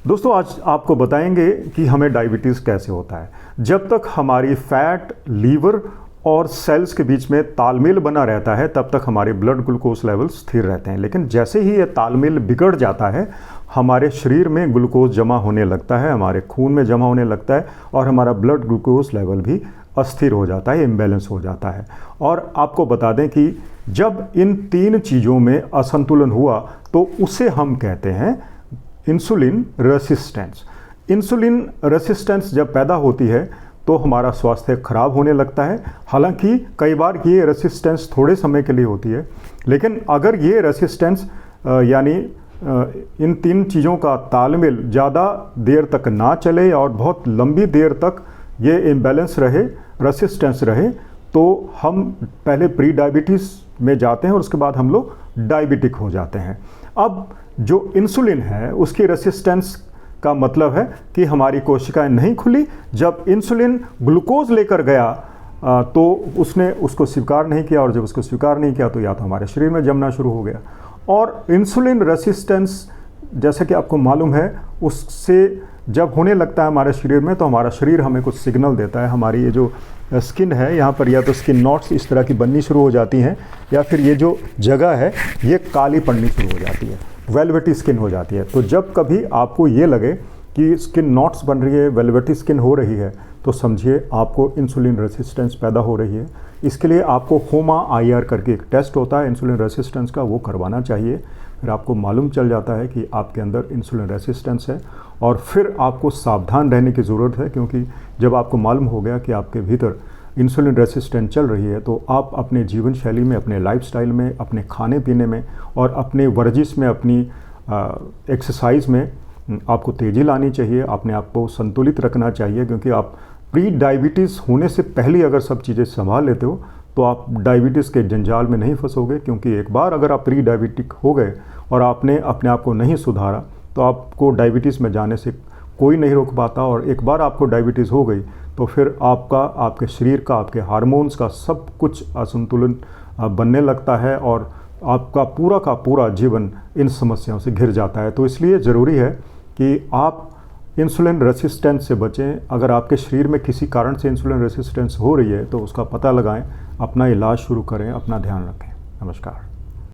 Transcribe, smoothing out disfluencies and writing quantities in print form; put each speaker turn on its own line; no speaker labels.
दोस्तों आज आपको बताएंगे कि हमें डायबिटीज़ कैसे होता है। जब तक हमारी फैट, लीवर और सेल्स के बीच में तालमेल बना रहता है तब तक हमारे ब्लड ग्लूकोज लेवल्स स्थिर रहते हैं। लेकिन जैसे ही ये तालमेल बिगड़ जाता है हमारे शरीर में ग्लूकोज जमा होने लगता है, हमारे खून में जमा होने लगता है और हमारा ब्लड ग्लूकोज लेवल भी अस्थिर हो जाता है, इम्बैलेंस हो जाता है। और आपको बता दें कि जब इन तीन चीज़ों में असंतुलन हुआ तो उसे हम कहते हैं इंसुलिन रेसिस्टेंस। इंसुलिन रेसिस्टेंस जब पैदा होती है तो हमारा स्वास्थ्य खराब होने लगता है। हालांकि कई बार ये रेसिस्टेंस थोड़े समय के लिए होती है, लेकिन अगर ये रेसिस्टेंस यानी इन तीन चीज़ों का तालमेल ज़्यादा देर तक ना चले और बहुत लंबी देर तक ये इम्बैलेंस रहे, रेसिस्टेंस रहे, तो हम पहले प्री डायबिटीज़ में जाते हैं और उसके बाद हम लोग डायबिटिक हो जाते हैं। अब जो इंसुलिन है उसकी रेसिस्टेंस का मतलब है कि हमारी कोशिकाएं नहीं खुली। जब इंसुलिन ग्लूकोज लेकर गया तो उसने उसको स्वीकार नहीं किया, और जब उसको स्वीकार नहीं किया तो या तो हमारे शरीर में जमना शुरू हो गया। और इंसुलिन रेसिस्टेंस जैसे कि आपको मालूम है उससे जब होने लगता है हमारे शरीर में तो हमारा शरीर हमें कुछ सिग्नल देता है। हमारी ये जो स्किन है यहाँ पर या तो स्किन नॉट्स इस तरह की बननी शुरू हो जाती हैं, या फिर ये जो जगह है ये काली पड़नी शुरू हो जाती है, वेलवेटी स्किन हो जाती है। तो जब कभी आपको ये लगे कि स्किन नॉट्स बन रही है, वेलवेटी स्किन हो रही है, तो समझिए आपको इंसुलिन रेसिस्टेंस पैदा हो रही है। इसके लिए आपको HOMA-IR करके एक टेस्ट होता है इंसुलिन रेसिस्टेंस का, वो करवाना चाहिए। फिर आपको मालूम चल जाता है कि आपके अंदर इंसुलिन रेसिस्टेंस है, और फिर आपको सावधान रहने की ज़रूरत है, क्योंकि जब आपको मालूम हो गया कि आपके भीतर इंसुलिन रेसिस्टेंस चल रही है तो आप अपने जीवन शैली में, अपने लाइफस्टाइल में, अपने खाने पीने में और अपने वर्जिश में, अपनी एक्सरसाइज में आपको तेज़ी लानी चाहिए। अपने आप को संतुलित रखना चाहिए, क्योंकि आप प्री डायबिटीज़ होने से पहले अगर सब चीज़ें संभाल लेते हो तो आप डायबिटीज़ के जंजाल में नहीं फंसोगे। क्योंकि एक बार अगर आप प्री डायबिटिक हो गए और आपने अपने आप को नहीं सुधारा तो आपको डायबिटीज़ में जाने से कोई नहीं रोक पाता। और एक बार आपको डायबिटीज़ हो गई तो फिर आपका, आपके शरीर का, आपके हार्मोन्स का सब कुछ असंतुलन बनने लगता है और आपका पूरा का पूरा जीवन इन समस्याओं से घिर जाता है। तो इसलिए ज़रूरी है कि आप इंसुलिन रेसिस्टेंस से बचें। अगर आपके शरीर में किसी कारण से इंसुलिन रेसिस्टेंस हो रही है तो उसका पता लगाएं, अपना इलाज शुरू करें, अपना ध्यान रखें। नमस्कार।